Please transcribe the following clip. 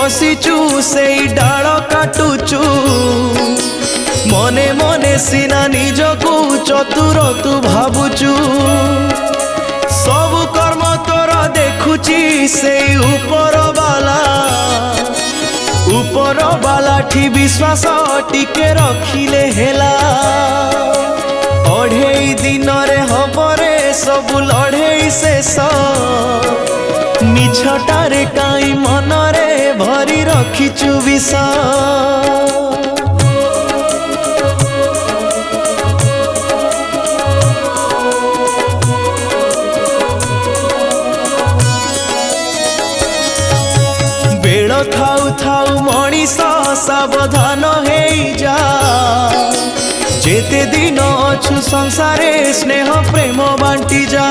बसीचु से डाल काटुचु मने मने सीना निजकू चतुर तू भावुचु सब कर्म तोर देखुची से ऊपर बाला ठी विश्वास टिके रखिले हेला अढ़ेई दिन रे हबरे सब लड़ेई शेष मिछटारे काई मनरे भरी रखिचु विष बेल थाउ थाउ मनीष सावधान हे जा जेते दिन अछु संसारे स्नेह प्रेम बांटी जा।